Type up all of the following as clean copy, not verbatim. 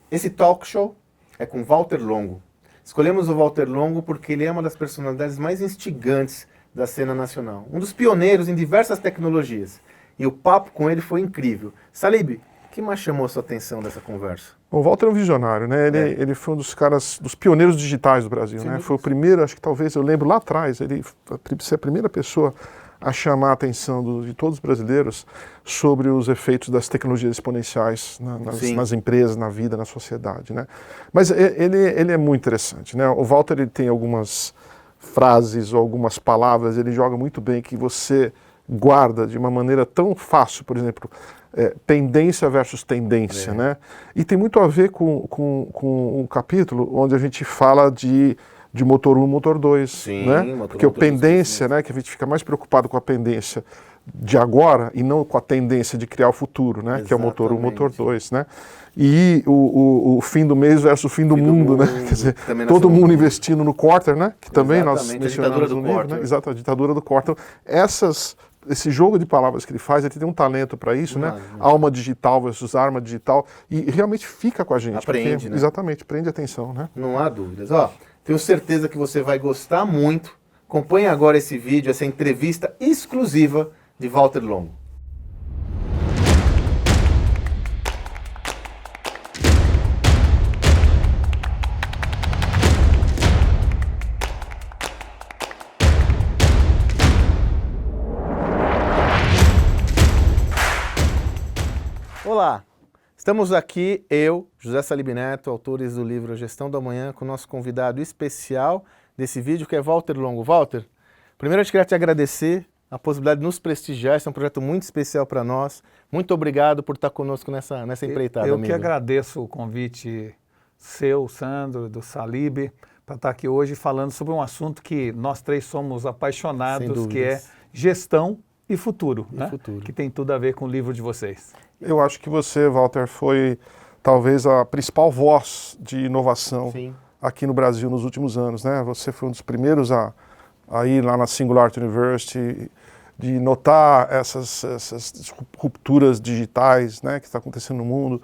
Esse talk show é com Walter Longo. Escolhemos o Walter Longo porque ele é uma das personalidades mais instigantes da cena nacional. Um dos pioneiros em diversas tecnologias. E o papo com ele foi incrível. Salib, o que mais chamou a sua atenção dessa conversa? O Walter é um visionário, né? Ele foi um dos caras, dos pioneiros digitais do Brasil, né? Foi o primeiro, acho que talvez, eu lembro lá atrás, ele ser a primeira pessoa a chamar a atenção de todos os brasileiros sobre os efeitos das tecnologias exponenciais nas empresas, na vida, na sociedade, né? Mas ele é muito interessante, né? O Walter ele tem algumas frases ou algumas palavras, ele joga muito bem que você guarda de uma maneira tão fácil, por exemplo, pendência versus tendência, né? E tem muito a ver com um capítulo onde a gente fala de motor 1, motor 2, né? Porque a pendência, né, que a gente fica mais preocupado com a pendência de agora e não com a tendência de criar o futuro, né? Exatamente. Que é o motor 1, motor 2, né? E o fim do mês versus o fim do mundo, né? Quer dizer, todo mundo investindo no quarter, né? Que também nós mencionamos no livro, né? Exato, a ditadura do quarter. Esse jogo de palavras que ele faz, ele tem um talento para isso, né? Alma digital versus arma digital, e realmente fica com a gente. Aprende, porque, né? Exatamente, prende atenção, né? Não há dúvidas. Ó, tenho certeza que você vai gostar muito. Acompanhe agora esse vídeo, essa entrevista exclusiva de Walter Longo. Olá, estamos aqui, eu, José Salib Neto, autores do livro Gestão do Amanhã, com o nosso convidado especial desse vídeo, que é Walter Longo. Walter, primeiro eu queria te agradecer a possibilidade de nos prestigiar, esse é um projeto muito especial para nós. Muito obrigado por estar conosco nessa empreitada, amigo. Eu que agradeço o convite seu, Sandro, do Salib, para estar aqui hoje falando sobre um assunto que nós três somos apaixonados, que é gestão e futuro, né? Que tem tudo a ver com o livro de vocês. Eu acho que você, Walter, foi talvez a principal voz de inovação aqui no Brasil nos últimos anos, né? Você foi um dos primeiros a ir lá na Singularity University, de notar essas rupturas digitais, né, que está acontecendo no mundo.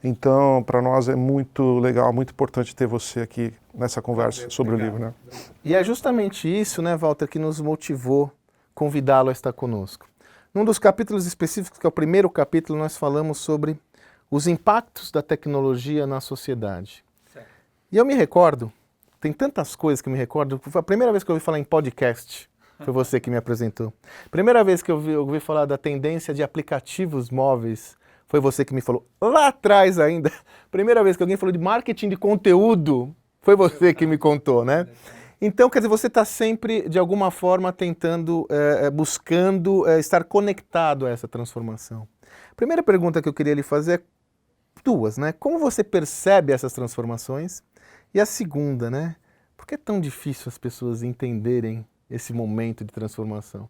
Então, para nós é muito legal, muito importante ter você aqui nessa conversa sobre o livro, né? E é justamente isso, né, Walter, que nos motivou convidá-lo a estar conosco. Num dos capítulos específicos, que é o primeiro capítulo, nós falamos sobre os impactos da tecnologia na sociedade. Certo. E eu me recordo, tem tantas coisas que eu me recordo, foi a primeira vez que eu ouvi falar em podcast, foi você que me apresentou. Primeira vez que eu ouvi falar da tendência de aplicativos móveis, foi você que me falou. Lá atrás ainda, primeira vez que alguém falou de marketing de conteúdo, foi você que me contou, né? Então, quer dizer, você está sempre, de alguma forma, tentando, buscando estar conectado a essa transformação. A primeira pergunta que eu queria lhe fazer é duas, né? Como você percebe essas transformações? E a segunda, né? Por que é tão difícil as pessoas entenderem esse momento de transformação?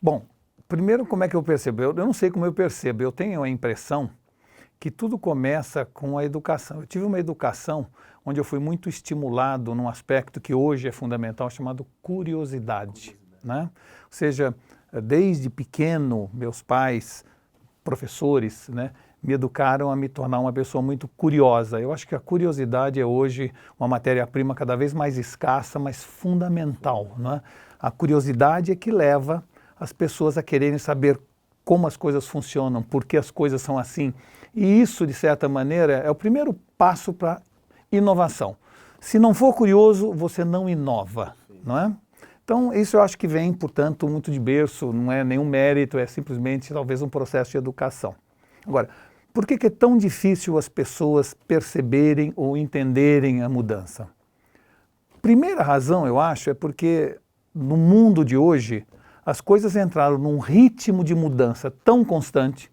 Bom, primeiro, como é que eu percebo? Eu não sei como eu percebo. Eu tenho a impressão que tudo começa com a educação. Eu tive uma educação onde eu fui muito estimulado num aspecto que hoje é fundamental, chamado curiosidade, né? Ou seja, desde pequeno, meus pais, professores, né, me educaram a me tornar uma pessoa muito curiosa. Eu acho que a curiosidade é hoje uma matéria-prima cada vez mais escassa, mas fundamental, né? A curiosidade é que leva as pessoas a quererem saber como as coisas funcionam, por que as coisas são assim. E isso, de certa maneira, é o primeiro passo para inovação. Se não for curioso, você não inova, não é? Então, isso eu acho que vem, portanto, muito de berço, não é nenhum mérito, é simplesmente talvez um processo de educação. Agora, por que é tão difícil as pessoas perceberem ou entenderem a mudança? Primeira razão, eu acho, é porque no mundo de hoje, as coisas entraram num ritmo de mudança tão constante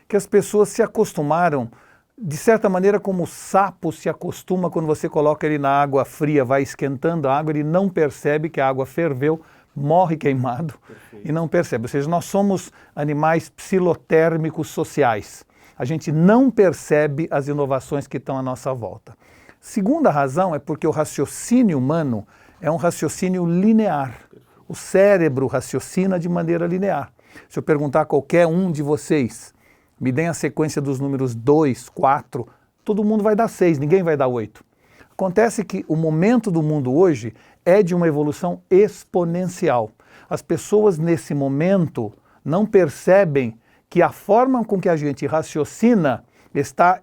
que as pessoas se acostumaram, de certa maneira, como o sapo se acostuma quando você coloca ele na água fria, vai esquentando a água, ele não percebe que a água ferveu, morre queimado. Perfeito. E não percebe. Ou seja, nós somos animais psilotérmicos sociais. A gente não percebe as inovações que estão à nossa volta. Segunda razão é porque o raciocínio humano é um raciocínio linear. O cérebro raciocina de maneira linear. Se eu perguntar a qualquer um de vocês, me deem a sequência dos números 2, 4, todo mundo vai dar 6, ninguém vai dar 8. Acontece que o momento do mundo hoje é de uma evolução exponencial. As pessoas nesse momento não percebem que a forma com que a gente raciocina está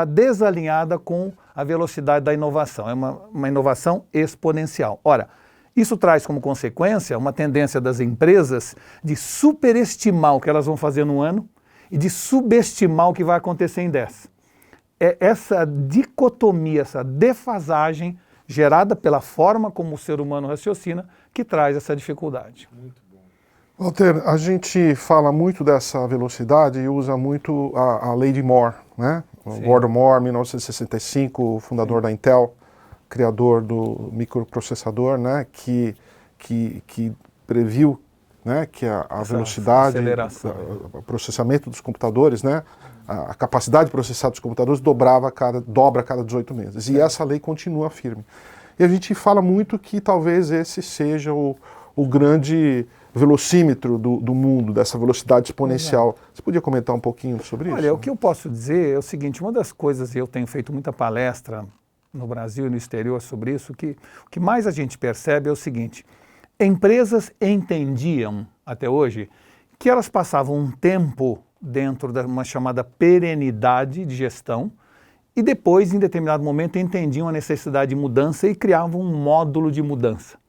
desalinhada com a velocidade da inovação. É uma inovação exponencial. Ora, isso traz como consequência uma tendência das empresas de superestimar o que elas vão fazer no ano e de subestimar o que vai acontecer em 10. É essa dicotomia, essa defasagem gerada pela forma como o ser humano raciocina que traz essa dificuldade. Muito bom. Walter, a gente fala muito dessa velocidade e usa muito a lei de Moore, né? O Gordon Moore, 1965, fundador da Intel, criador do microprocessador, né? Que previu, né? Que a velocidade, o processamento dos computadores, né? A capacidade de processar dos computadores dobra a cada 18 meses. E essa lei continua firme. E a gente fala muito que talvez esse seja o grande velocímetro do mundo, dessa velocidade exponencial. Você podia comentar um pouquinho sobre isso? Olha, o que eu posso dizer é o seguinte, uma das coisas, e eu tenho feito muita palestra no Brasil e no exterior sobre isso, que o que mais a gente percebe é o seguinte, empresas entendiam, até hoje, que elas passavam um tempo dentro de uma chamada perenidade de gestão e depois, em determinado momento, entendiam a necessidade de mudança e criavam um módulo de mudança.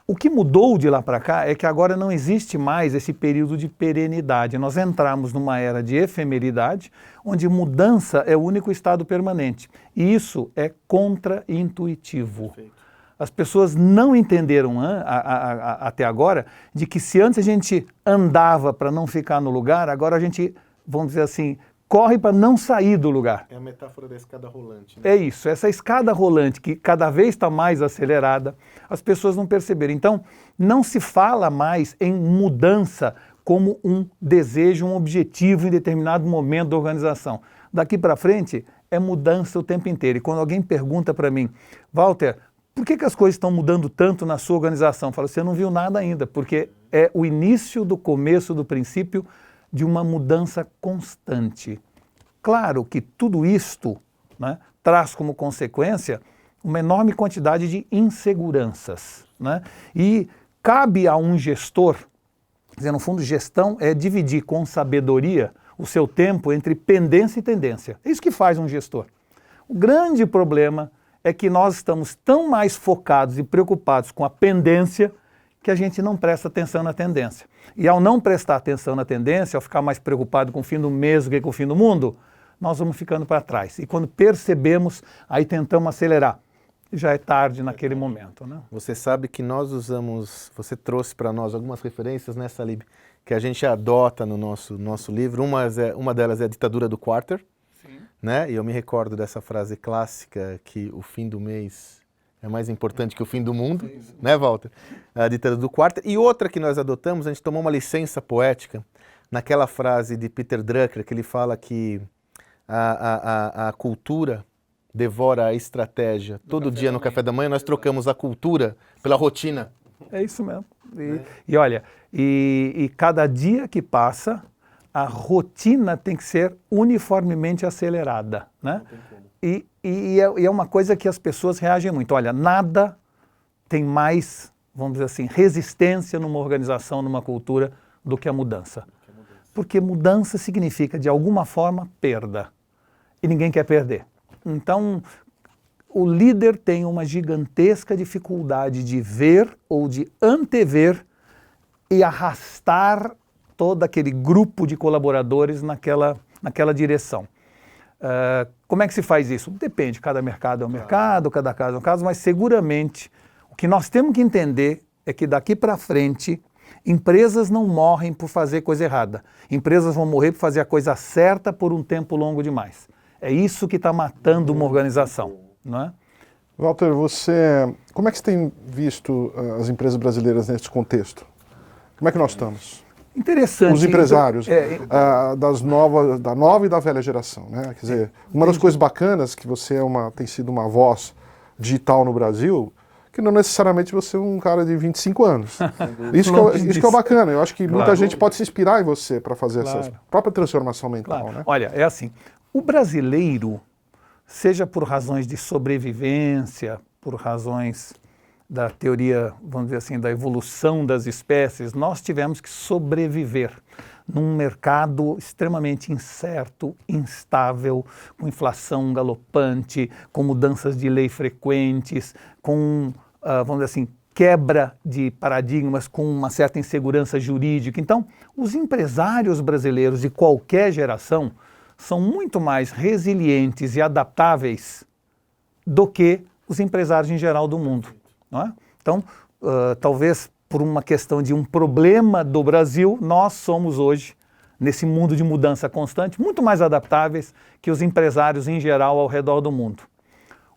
O que mudou de lá para cá é que agora não existe mais esse período de perenidade. Nós entramos numa era de efemeridade, onde mudança é o único estado permanente. E isso é contra-intuitivo. As pessoas não entenderam até agora de que se antes a gente andava para não ficar no lugar, agora a gente, vamos dizer assim, corre para não sair do lugar. É a metáfora da escada rolante, né? É isso, essa escada rolante que cada vez está mais acelerada, as pessoas não perceberam. Então, não se fala mais em mudança como um desejo, um objetivo em determinado momento da organização. Daqui para frente, é mudança o tempo inteiro. E quando alguém pergunta para mim, Walter, por que as coisas estão mudando tanto na sua organização? Eu falo, você não viu nada ainda, porque é o início do começo, do princípio de uma mudança constante. Claro que tudo isto, né, traz como consequência uma enorme quantidade de inseguranças, né? E cabe a um gestor, quer dizer, no fundo, gestão é dividir com sabedoria o seu tempo entre pendência e tendência. É isso que faz um gestor. O grande problema é que nós estamos tão mais focados e preocupados com a pendência que a gente não presta atenção na tendência. E ao não prestar atenção na tendência, ao ficar mais preocupado com o fim do mês do que com o fim do mundo, nós vamos ficando para trás. E quando percebemos, aí tentamos acelerar. Já é tarde naquele momento, né? Você sabe que nós usamos, você trouxe para nós algumas referências, né, Salib, que a gente adota no nosso livro. Uma delas é a ditadura do Quarter, né? E eu me recordo dessa frase clássica que o fim do mês é mais importante que o fim do mundo, né, Walter? A ditadura do Quarter. E outra que nós adotamos, a gente tomou uma licença poética naquela frase de Peter Drucker, que ele fala que a cultura devora a estratégia. Todo dia no café da manhã nós trocamos a cultura pela rotina. É isso mesmo. E olha, e cada dia que passa, a rotina tem que ser uniformemente acelerada, né? E é uma coisa que as pessoas reagem muito. Olha, nada tem mais, vamos dizer assim, resistência numa organização, numa cultura, do que a mudança. Porque mudança significa, de alguma forma, perda. E ninguém quer perder. Então, o líder tem uma gigantesca dificuldade de ver ou de antever e arrastar todo aquele grupo de colaboradores naquela direção. Como é que se faz isso? Depende, cada mercado é um mercado, cada caso é um caso, mas seguramente o que nós temos que entender é que daqui para frente empresas não morrem por fazer coisa errada. Empresas vão morrer por fazer a coisa certa por um tempo longo demais. É isso que está matando uma organização, não é? Walter, como é que você tem visto as empresas brasileiras nesse contexto? Como é que nós estamos? Interessante. Os empresários da nova e da velha geração, né? Quer dizer, uma das coisas bacanas que você tem sido uma voz digital no Brasil, que não necessariamente você é um cara de 25 anos. Isso que é bacana. Eu acho que muita gente pode se inspirar em você para fazer essa própria transformação mental, né? Olha, é assim, O brasileiro, seja por razões de sobrevivência, por razões da teoria, vamos dizer assim, da evolução das espécies, nós tivemos que sobreviver num mercado extremamente incerto, instável, com inflação galopante, com mudanças de lei frequentes, com, vamos dizer assim, quebra de paradigmas, com uma certa insegurança jurídica. Então, os empresários brasileiros de qualquer geração são muito mais resilientes e adaptáveis do que os empresários em geral do mundo, não é? Então, talvez por uma questão de um problema do Brasil, nós somos hoje, nesse mundo de mudança constante, muito mais adaptáveis que os empresários em geral ao redor do mundo.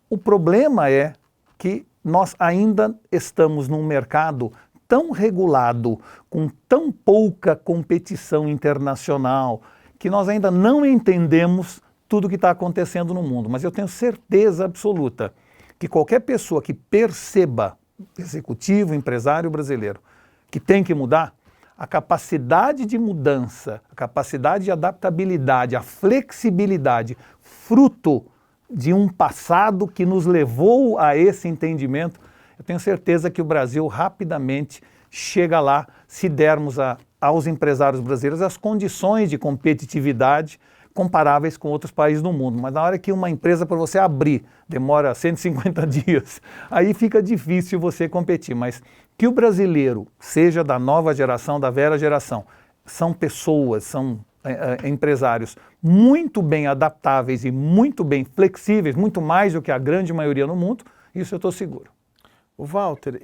O problema é que nós ainda estamos num mercado tão regulado, com tão pouca competição internacional, que nós ainda não entendemos tudo o que está acontecendo no mundo. Mas eu tenho certeza absoluta que qualquer pessoa que perceba, executivo, empresário brasileiro, que tem que mudar, a capacidade de mudança, a capacidade de adaptabilidade, a flexibilidade, fruto de um passado que nos levou a esse entendimento, eu tenho certeza que o Brasil rapidamente chega lá se dermos aos empresários brasileiros as condições de competitividade comparáveis com outros países do mundo. Mas na hora que uma empresa para você abrir demora 150 dias, aí fica difícil você competir. Mas que o brasileiro, seja da nova geração, da velha geração, são pessoas, são empresários muito bem adaptáveis e muito bem flexíveis, muito mais do que a grande maioria no mundo, isso eu estou seguro. O Walter,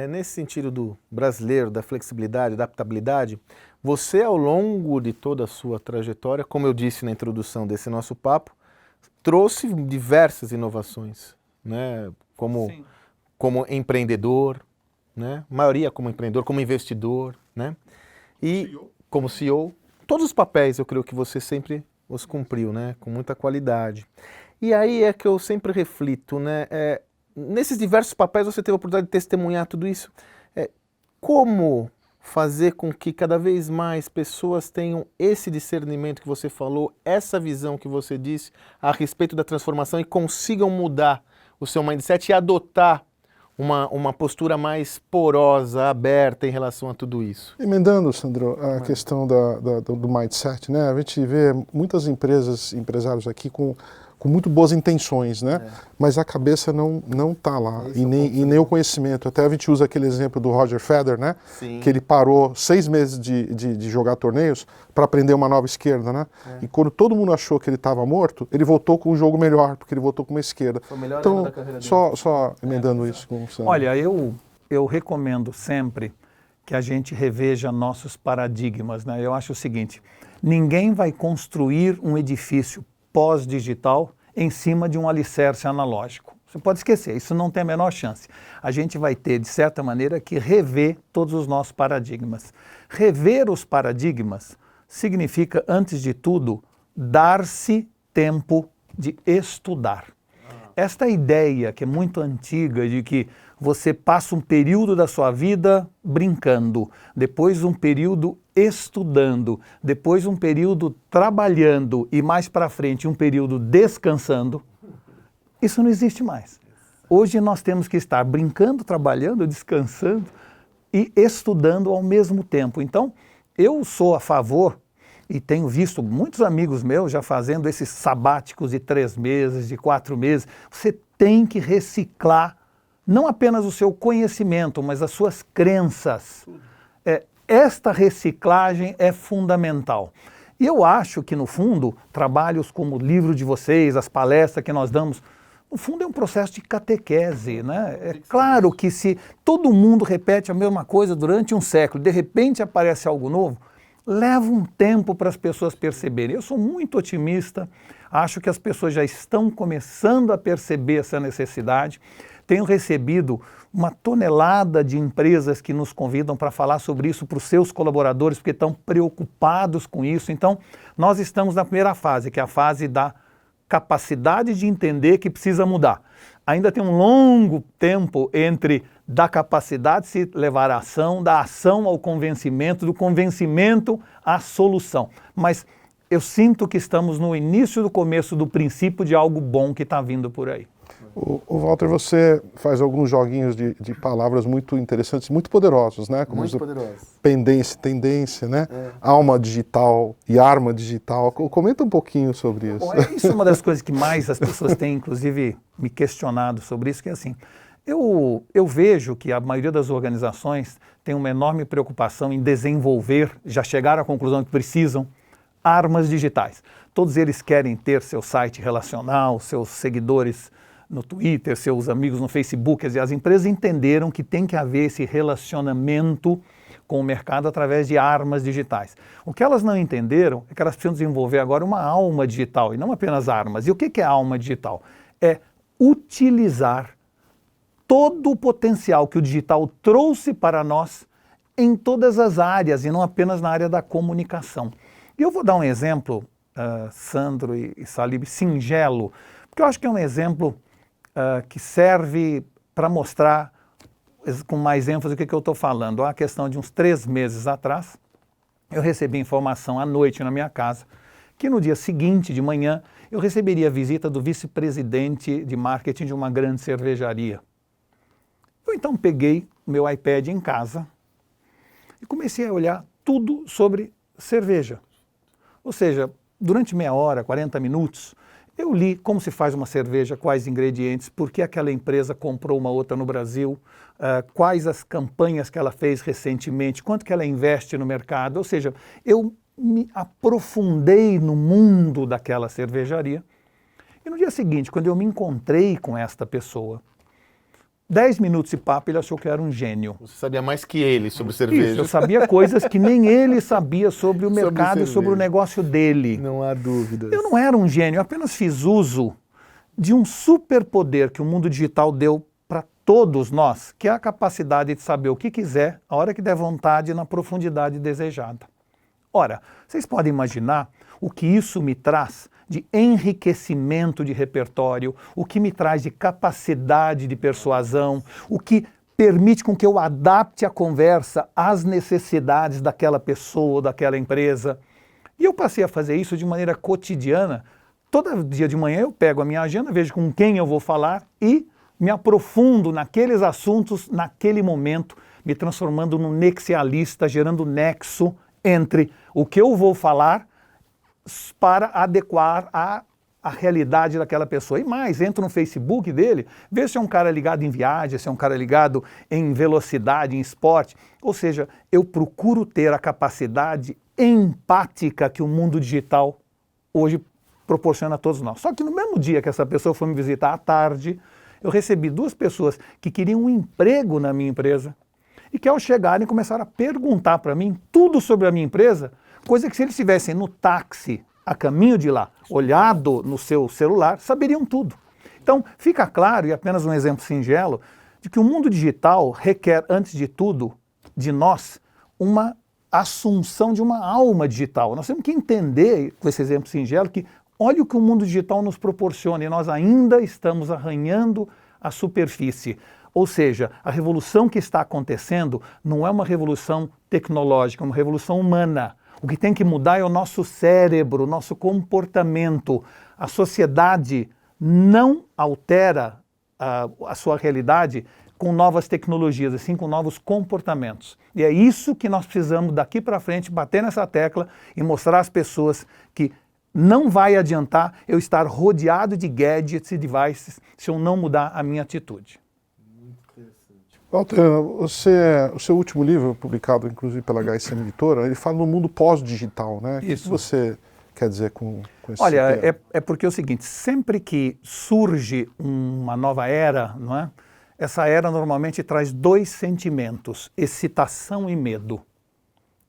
nesse sentido do brasileiro, da flexibilidade, adaptabilidade, você ao longo de toda a sua trajetória, como eu disse na introdução desse nosso papo, trouxe diversas inovações, né? Como empreendedor, né? Maioria como empreendedor, como investidor, né? E CEO. Como CEO, todos os papéis eu creio que você sempre os cumpriu, né? Com muita qualidade. E aí é que eu sempre reflito, né? Nesses diversos papéis você teve a oportunidade de testemunhar tudo isso. Como fazer com que cada vez mais pessoas tenham esse discernimento que você falou, essa visão que você disse a respeito da transformação e consigam mudar o seu mindset e adotar uma postura mais porosa, aberta em relação a tudo isso? Emendando, Sandro, a questão do mindset, né? A gente vê muitas empresários aqui com muito boas intenções, né? Mas a cabeça não está lá, e nem o conhecimento. Até a gente usa aquele exemplo do Roger Federer, né? Sim. Que ele parou 6 meses de jogar torneios para aprender uma nova esquerda, né? E quando todo mundo achou que ele estava morto, ele voltou com um jogo melhor, porque ele voltou com uma esquerda. Foi o melhor então, da carreira dele. Só emendando isso com o Sandro. Olha, eu recomendo sempre que a gente reveja nossos paradigmas, né? Eu acho o seguinte, ninguém vai construir um edifício pós-digital em cima de um alicerce analógico. Você pode esquecer, isso não tem a menor chance. A gente vai ter, de certa maneira, que rever todos os nossos paradigmas. Rever os paradigmas significa, antes de tudo, dar-se tempo de estudar. Esta ideia, que é muito antiga, de que você passa um período da sua vida brincando, depois um período estudando, depois um período trabalhando e mais para frente um período descansando, isso não existe mais. Hoje nós temos que estar brincando, trabalhando, descansando e estudando ao mesmo tempo. Então, eu sou a favor, e tenho visto muitos amigos meus já fazendo esses sabáticos de 3 meses, de 4 meses. Você tem que reciclar não apenas o seu conhecimento, mas as suas crenças. Esta reciclagem é fundamental. E eu acho que, no fundo, trabalhos como o livro de vocês, as palestras que nós damos, no fundo é um processo de catequese, né? É claro que se todo mundo repete a mesma coisa durante um século, de repente aparece algo novo, leva um tempo para as pessoas perceberem. Eu sou muito otimista, acho que as pessoas já estão começando a perceber essa necessidade. Tenho recebido uma tonelada de empresas que nos convidam para falar sobre isso para os seus colaboradores, porque estão preocupados com isso. Então, nós estamos na primeira fase, que é a fase da capacidade de entender que precisa mudar. Ainda tem um longo tempo entre da capacidade de se levar à ação, da ação ao convencimento, do convencimento à solução. Mas eu sinto que estamos no início do começo do princípio de algo bom que está vindo por aí. O Walter, você faz alguns joguinhos de palavras muito interessantes, muito poderosos, né? Como Muito poderosos. Pendência, tendência, né? Alma digital e arma digital. Comenta um pouquinho sobre isso. Bom, isso é uma das coisas que mais as pessoas têm, inclusive, me questionado sobre isso, que é assim, eu vejo que a maioria das organizações tem uma enorme preocupação em desenvolver, já chegaram à conclusão que precisam, armas digitais. Todos eles querem ter seu site relacional, seus seguidores no Twitter, seus amigos no Facebook. Quer dizer, as empresas entenderam que tem que haver esse relacionamento com o mercado através de armas digitais. O que elas não entenderam é que elas precisam desenvolver agora uma alma digital e não apenas armas. E o que é alma digital? É utilizar todo o potencial que o digital trouxe para nós em todas as áreas e não apenas na área da comunicação. E eu vou dar um exemplo, Sandro e Salib, singelo, porque eu acho que é um exemplo que serve para mostrar com mais ênfase o que eu estou falando. Há a questão de uns 3 meses atrás, eu recebi informação à noite na minha casa que no dia seguinte, de manhã, eu receberia a visita do vice-presidente de marketing de uma grande cervejaria. Eu então peguei o meu iPad em casa e comecei a olhar tudo sobre cerveja. Ou seja, durante meia hora, 40 minutos, eu li como se faz uma cerveja, quais ingredientes, por que aquela empresa comprou uma outra no Brasil, quais as campanhas que ela fez recentemente, quanto que ela investe no mercado. Ou seja, eu me aprofundei no mundo daquela cervejaria. E no dia seguinte, quando eu me encontrei com esta pessoa, 10 minutos de papo, ele achou que eu era um gênio. Você sabia mais que ele sobre cerveja. Isso, eu sabia coisas que nem ele sabia sobre o mercado e sobre o negócio dele. Não há dúvidas. Eu não era um gênio, eu apenas fiz uso de um superpoder que o mundo digital deu para todos nós, que é a capacidade de saber o que quiser, a hora que der vontade e na profundidade desejada. Ora, vocês podem imaginar o que isso me traz de enriquecimento de repertório, o que me traz de capacidade de persuasão, o que permite com que eu adapte a conversa às necessidades daquela pessoa, daquela empresa. E eu passei a fazer isso de maneira cotidiana. Todo dia de manhã eu pego a minha agenda, vejo com quem eu vou falar e me aprofundo naqueles assuntos naquele momento, me transformando num nexialista, gerando nexo entre o que eu vou falar para adequar à realidade daquela pessoa. E mais, entro no Facebook dele, vejo se é um cara ligado em viagem, se é um cara ligado em velocidade, em esporte. Ou seja, eu procuro ter a capacidade empática que o mundo digital hoje proporciona a todos nós. Só que no mesmo dia que essa pessoa foi me visitar à tarde, eu recebi 2 pessoas que queriam um emprego na minha empresa e que ao chegarem começaram a perguntar para mim tudo sobre a minha empresa, coisa que se eles estivessem no táxi, a caminho de lá, olhado no seu celular, saberiam tudo. Então, fica claro, e apenas um exemplo singelo, de que o mundo digital requer, antes de tudo, de nós, uma assunção de uma alma digital. Nós temos que entender, com esse exemplo singelo, que olha o que o mundo digital nos proporciona e nós ainda estamos arranhando a superfície. Ou seja, a revolução que está acontecendo não é uma revolução tecnológica, é uma revolução humana. O que tem que mudar é o nosso cérebro, o nosso comportamento. A sociedade não altera a sua realidade com novas tecnologias, assim com novos comportamentos. E é isso que nós precisamos daqui para frente bater nessa tecla e mostrar às pessoas que não vai adiantar eu estar rodeado de gadgets e devices se eu não mudar a minha atitude. Walter, o seu último livro, publicado inclusive pela HSM Editora, ele fala no mundo pós-digital, né? Isso. O que você quer dizer com esse Olha, termo? é porque é o seguinte, sempre que surge uma nova era, não é? Essa era normalmente traz 2 sentimentos, excitação e medo.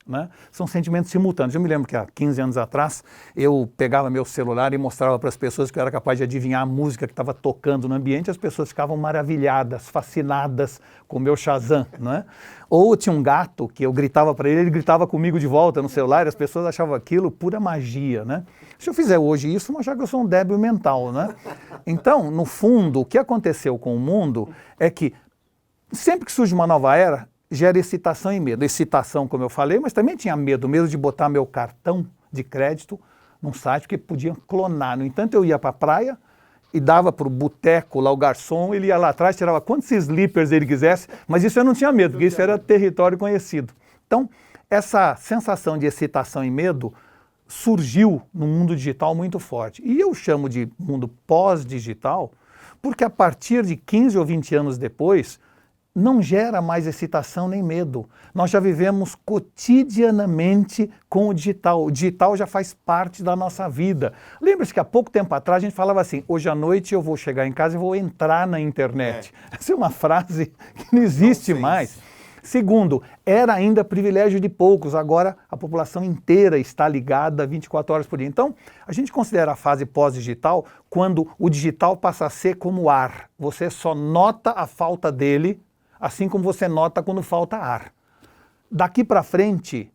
Né? São sentimentos simultâneos. Eu me lembro que há 15 anos atrás eu pegava meu celular e mostrava para as pessoas que eu era capaz de adivinhar a música que estava tocando no ambiente, as pessoas ficavam maravilhadas, fascinadas com o meu Shazam. Né? Ou tinha um gato que eu gritava para ele, ele gritava comigo de volta no celular e as pessoas achavam aquilo pura magia. Né? Se eu fizer hoje isso, vão achar que eu sou um débil mental. Né? Então, no fundo, o que aconteceu com o mundo é que sempre que surge uma nova era, gera excitação e medo. Excitação, como eu falei, mas também tinha medo de botar meu cartão de crédito num site, porque podia clonar. No entanto, eu ia para a praia e dava para o boteco lá, o garçom, ele ia lá atrás, tirava quantos slippers ele quisesse, mas isso eu não tinha medo, porque isso era território conhecido. Então, essa sensação de excitação e medo surgiu no mundo digital muito forte. E eu chamo de mundo pós-digital, porque a partir de 15 ou 20 anos depois, não gera mais excitação nem medo. Nós já vivemos cotidianamente com o digital. O digital já faz parte da nossa vida. Lembra-se que há pouco tempo atrás a gente falava assim, hoje à noite eu vou chegar em casa e vou entrar na internet. Essa é uma frase que não existe mais. Segundo, era ainda privilégio de poucos, agora a população inteira está ligada 24 horas por dia. Então, a gente considera a fase pós-digital quando o digital passa a ser como o ar. Você só nota a falta dele, assim como você nota quando falta ar. Daqui para frente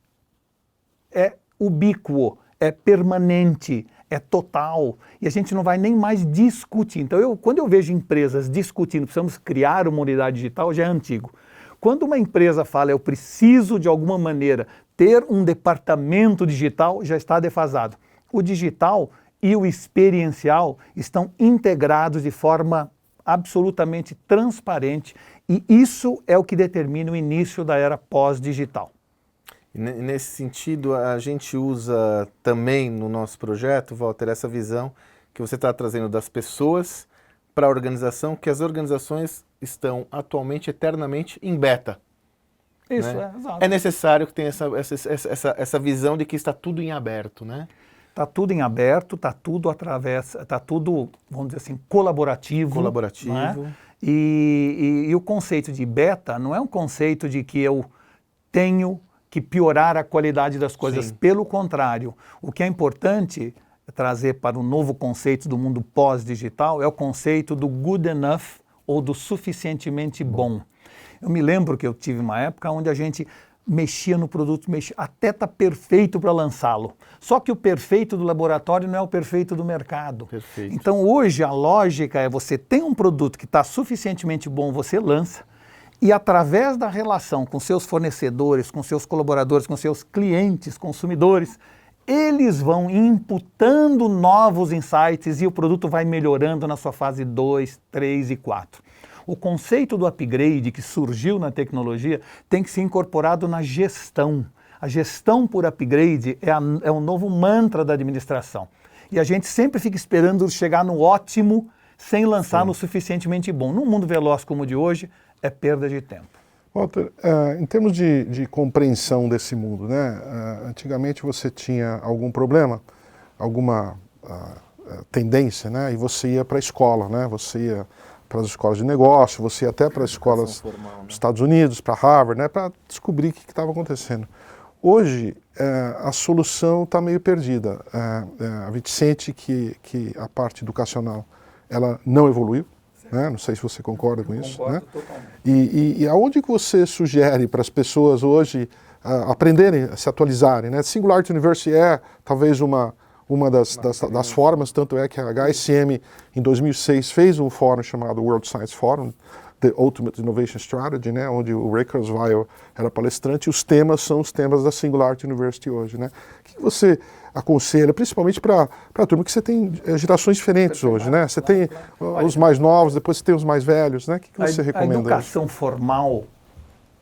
é ubíquo, é permanente, é total, e a gente não vai nem mais discutir. Então, quando eu vejo empresas discutindo, precisamos criar uma unidade digital, já é antigo. Quando uma empresa fala, eu preciso de alguma maneira ter um departamento digital, já está defasado. O digital e o experiencial estão integrados de forma absolutamente transparente e isso é o que determina o início da era pós-digital. Nesse sentido, a gente usa também no nosso projeto, Walter, essa visão que você está trazendo das pessoas para a organização, que as organizações estão atualmente, eternamente, em beta. Isso, né? exato. É necessário que tenha essa visão de que está tudo em aberto, né? Está tudo em aberto, está tudo vamos dizer assim, colaborativo. Colaborativo. Né? E o conceito de beta não é um conceito de que eu tenho que piorar a qualidade das coisas. Sim. Pelo contrário, o que é importante trazer para o novo conceito do mundo pós-digital é o conceito do good enough ou do suficientemente bom. Eu me lembro que eu tive uma época onde a gente mexia no produto, até está perfeito para lançá-lo. Só que o perfeito do laboratório não é o perfeito do mercado. Perfeito. Então hoje a lógica é você tem um produto que está suficientemente bom, você lança, e através da relação com seus fornecedores, com seus colaboradores, com seus clientes, consumidores, eles vão imputando novos insights e o produto vai melhorando na sua fase 2, 3 e 4. O conceito do upgrade que surgiu na tecnologia tem que ser incorporado na gestão. A gestão por upgrade é um novo mantra da administração. E a gente sempre fica esperando chegar no ótimo sem lançar no suficientemente bom. Num mundo veloz como o de hoje, é perda de tempo. Walter, em termos de compreensão desse mundo, né? Antigamente você tinha algum problema, alguma tendência, né? E você ia para a escola, né? Você ia para as escolas de negócio, você ia até para as escolas dos Estados Unidos, para Harvard, né? Para descobrir o que estava acontecendo. Hoje, a solução está meio perdida. A gente sente que a parte educacional ela não evoluiu. Né? Não sei se você concorda com isso. Concordo, né? totalmente. E aonde que você sugere para as pessoas hoje aprenderem, se atualizarem? Né? Singularity University é talvez uma das formas, tanto é que a HSM em 2006 fez um fórum chamado World Science Forum, The Ultimate Innovation Strategy, né? Onde o Ray Kurzweil era palestrante e os temas são os temas da Singularity University hoje. Né? O que você aconselha, principalmente para a turma, que você tem gerações diferentes hoje, né? Você tem os mais novos, depois você tem os mais velhos, né? O que você recomenda? A educação formal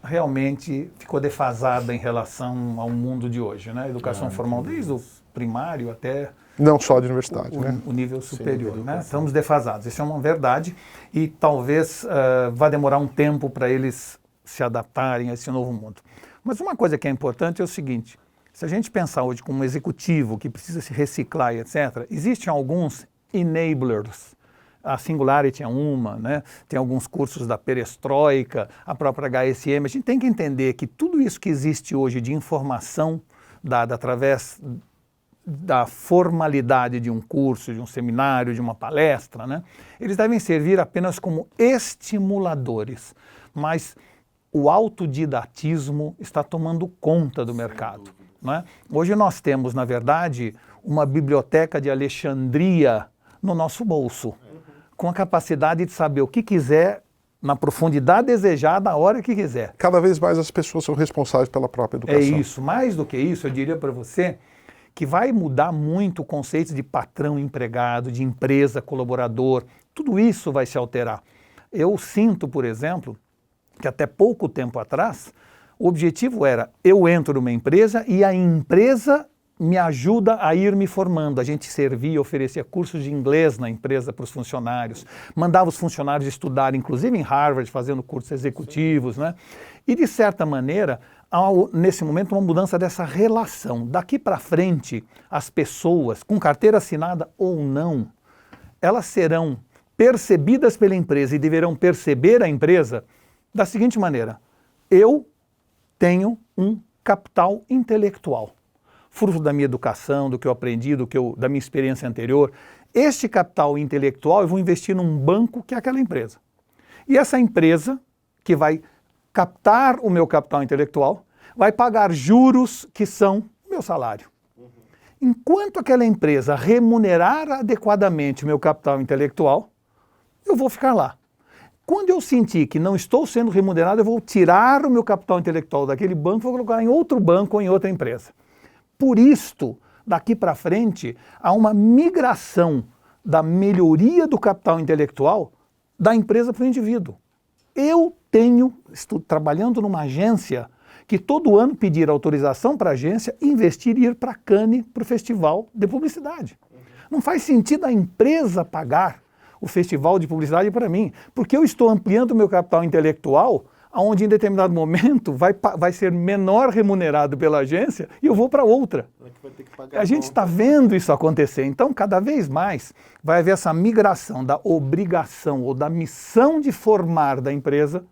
realmente ficou defasada em relação ao mundo de hoje, né? A educação formal, desde o primário até não só de universidade, né? O nível superior, né? Estamos defasados, isso é uma verdade e talvez vá demorar um tempo para eles se adaptarem a esse novo mundo. Mas uma coisa que é importante é o seguinte, se a gente pensar hoje como um executivo que precisa se reciclar e etc., existem alguns enablers. A Singularity é uma, né? Tem alguns cursos da Perestroika, a própria HSM. A gente tem que entender que tudo isso que existe hoje de informação dada através da formalidade de um curso, de um seminário, de uma palestra, né? Eles devem servir apenas como estimuladores, mas o autodidatismo está tomando conta do mercado. Né? Hoje nós temos, na verdade, uma biblioteca de Alexandria no nosso bolso, com a capacidade de saber o que quiser, na profundidade desejada, a hora que quiser. Cada vez mais as pessoas são responsáveis pela própria educação. É isso. Mais do que isso, eu diria para você que vai mudar muito o conceito de patrão empregado, de empresa colaborador, tudo isso vai se alterar. Eu sinto, por exemplo, que até pouco tempo atrás, o objetivo era, eu entro numa empresa e a empresa me ajuda a ir me formando. A gente servia, oferecia cursos de inglês na empresa para os funcionários, mandava os funcionários estudar, inclusive em Harvard, fazendo cursos executivos, né? E, de certa maneira, há, nesse momento, uma mudança dessa relação. Daqui para frente, as pessoas, com carteira assinada ou não, elas serão percebidas pela empresa e deverão perceber a empresa da seguinte maneira: eu tenho um capital intelectual, fruto da minha educação, do que eu aprendi, da minha experiência anterior. Este capital intelectual eu vou investir num banco que é aquela empresa. E essa empresa, que vai captar o meu capital intelectual, vai pagar juros que são o meu salário. Enquanto aquela empresa remunerar adequadamente o meu capital intelectual, eu vou ficar lá. Quando eu sentir que não estou sendo remunerado, eu vou tirar o meu capital intelectual daquele banco e vou colocar em outro banco ou em outra empresa. Por isto, daqui para frente, há uma migração da melhoria do capital intelectual da empresa para o indivíduo. Estou trabalhando numa agência que todo ano pedir autorização para a agência, investir e ir para Cannes, para o festival de publicidade. Não faz sentido a empresa pagar o festival de publicidade para mim, porque eu estou ampliando o meu capital intelectual, onde em determinado momento vai ser menor remunerado pela agência e eu vou para outra. A gente está vendo isso acontecer. Então, cada vez mais vai haver essa migração da obrigação ou da missão de formar da empresa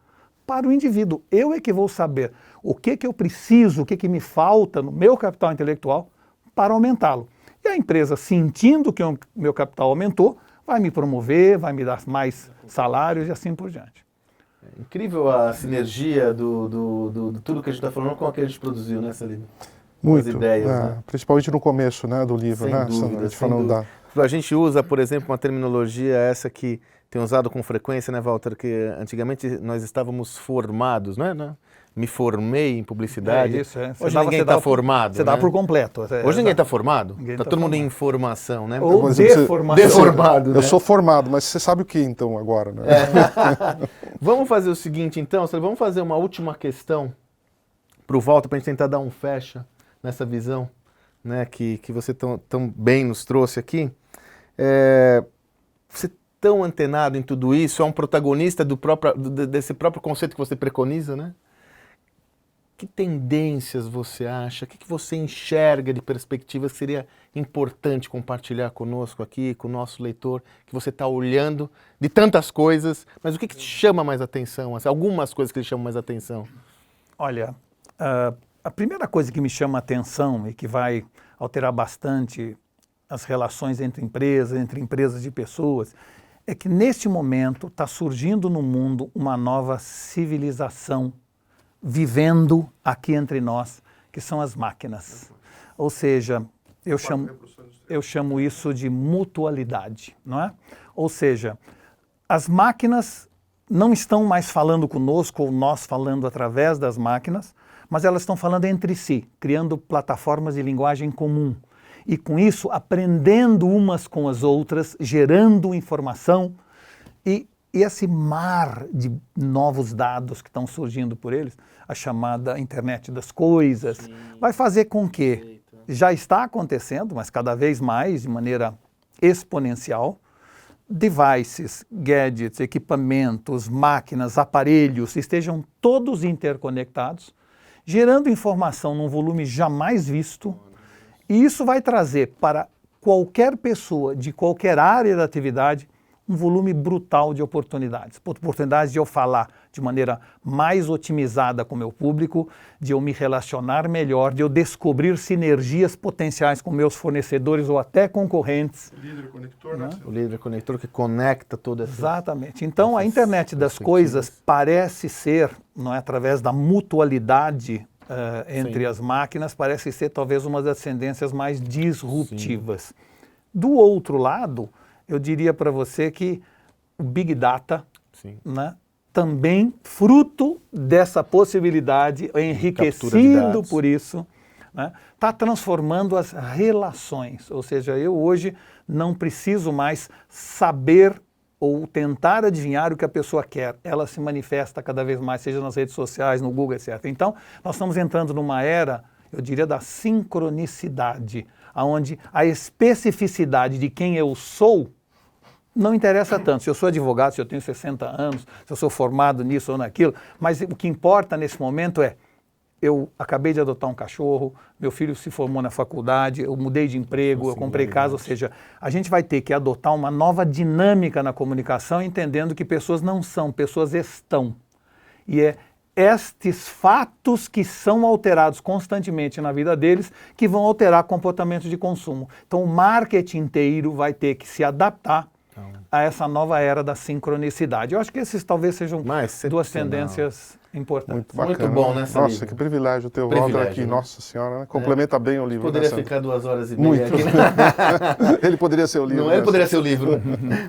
para o indivíduo. Eu é que vou saber o que eu preciso, o que me falta no meu capital intelectual para aumentá-lo. E a empresa, sentindo que o meu capital aumentou, vai me promover, vai me dar mais salários e assim por diante. É incrível a sinergia do tudo que a gente está falando com o que a gente produziu, né, Celino? Muito, as ideias, né? Principalmente no começo, né, do livro, Sem né? dúvida, Sem dúvida. A gente usa, por exemplo, uma terminologia essa que tem usado com frequência, né, Walter, que antigamente nós estávamos formados, né? Me formei em publicidade. Hoje ninguém está formado. Você dá por completo. Hoje ninguém está formado. Está todo mundo em informação, né? Ou deformado. Eu sou formado, mas você sabe o que então agora, né? Vamos fazer o seguinte então, vamos fazer uma última questão para o Walter, para a gente tentar dar um fecha nessa visão, né, que você tão bem nos trouxe aqui. Você tão antenado em tudo isso, é um protagonista desse próprio conceito que você preconiza, né? Que tendências você acha, o que você enxerga de perspectivas que seria importante compartilhar conosco aqui, com o nosso leitor, que você está olhando de tantas coisas, mas o que te chama mais atenção? Assim, algumas coisas que lhe chamam mais atenção. Olha, a primeira coisa que me chama a atenção e que vai alterar bastante as relações entre empresas de pessoas, é que neste momento está surgindo no mundo uma nova civilização vivendo aqui entre nós, que são as máquinas. Ou seja, eu chamo isso de mutualidade, não é? Ou seja, as máquinas não estão mais falando conosco ou nós falando através das máquinas, mas elas estão falando entre si, criando plataformas de linguagem comum. E com isso, aprendendo umas com as outras, gerando informação e esse mar de novos dados que estão surgindo por eles, a chamada internet das coisas, sim, vai fazer com que, já está acontecendo, mas cada vez mais, de maneira exponencial, devices, gadgets, equipamentos, máquinas, aparelhos, estejam todos interconectados, gerando informação num volume jamais visto, e isso vai trazer para qualquer pessoa de qualquer área da atividade um volume brutal de oportunidades. Oportunidades de eu falar de maneira mais otimizada com o meu público, de eu me relacionar melhor, de eu descobrir sinergias potenciais com meus fornecedores ou até concorrentes. O líder conector, né? O líder conector que conecta todas essas... Exatamente. Então, a internet das coisas parece ser, não é, através da mutualidade entre as máquinas, parece ser talvez uma das tendências mais disruptivas. Sim. Do outro lado, eu diria para você que o Big Data, né, também fruto dessa possibilidade, enriquecido por isso, né? Está transformando as relações, ou seja, eu hoje não preciso mais saber ou tentar adivinhar o que a pessoa quer. Ela se manifesta cada vez mais, seja nas redes sociais, no Google, etc. Então, nós estamos entrando numa era, eu diria, da sincronicidade, onde a especificidade de quem eu sou não interessa tanto. Se eu sou advogado, se eu tenho 60 anos, se eu sou formado nisso ou naquilo, mas o que importa nesse momento é: eu acabei de adotar um cachorro, meu filho se formou na faculdade, eu mudei de emprego, eu comprei casa, ou seja, a gente vai ter que adotar uma nova dinâmica na comunicação, entendendo que pessoas não são, pessoas estão. E é estes fatos que são alterados constantemente na vida deles que vão alterar comportamento de consumo. Então o marketing inteiro vai ter que se adaptar a essa nova era da sincronicidade. Eu acho que esses talvez sejam duas tendências importantes. Muito bom, né, Nossa, livro? que privilégio ter o Walter aqui. Né? Nossa Senhora, né? Complementa bem o livro. Poderia ficar 2 horas e meia aqui. Né? Ele poderia ser o livro. Não, ele poderia ser o livro.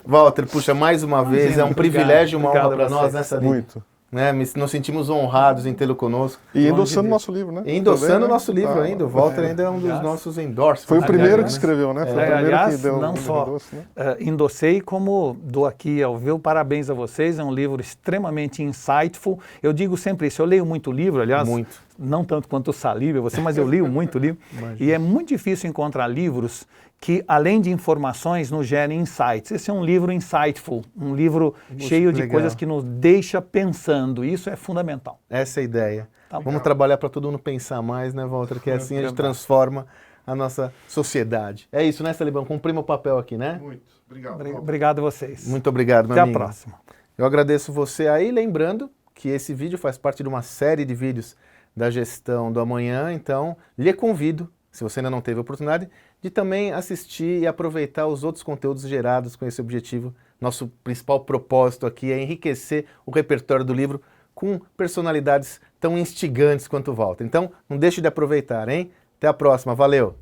Walter, puxa, mais uma vez, é um privilégio, uma honra para nós, né, Salim? Muito. Né? Nos sentimos honrados em tê-lo conosco. E endossando o nosso livro, né? E endossando o nosso livro ainda. O Walter ainda é um dos nossos endorsements. Foi o primeiro que escreveu, né? Foi o primeiro aliás, que deu não só endosso, né? Endossei, como dou aqui ao vivo parabéns a vocês. É um livro extremamente insightful. Eu digo sempre isso, eu leio muito livro, aliás, não tanto quanto o Salíbio, mas eu leio muito livro. E é muito difícil encontrar livros que, além de informações, nos gerem insights. Esse é um livro insightful, um livro cheio de coisas que nos deixa pensando. Isso é fundamental. Essa é a ideia. Tá Vamos trabalhar para todo mundo pensar mais, né, Walter? Que assim a gente transforma a nossa sociedade. É isso, né, Salibão? Cumprimos o papel aqui, né? Muito. Obrigado. Obrigado a vocês. Muito obrigado, meu Até amigo. Até a próxima. Eu agradeço você aí, lembrando que esse vídeo faz parte de uma série de vídeos da Gestão do Amanhã, então lhe convido, se você ainda não teve a oportunidade, de também assistir e aproveitar os outros conteúdos gerados com esse objetivo. Nosso principal propósito aqui é enriquecer o repertório do livro com personalidades tão instigantes quanto o Walter. Então, não deixe de aproveitar, hein? Até a próxima, valeu!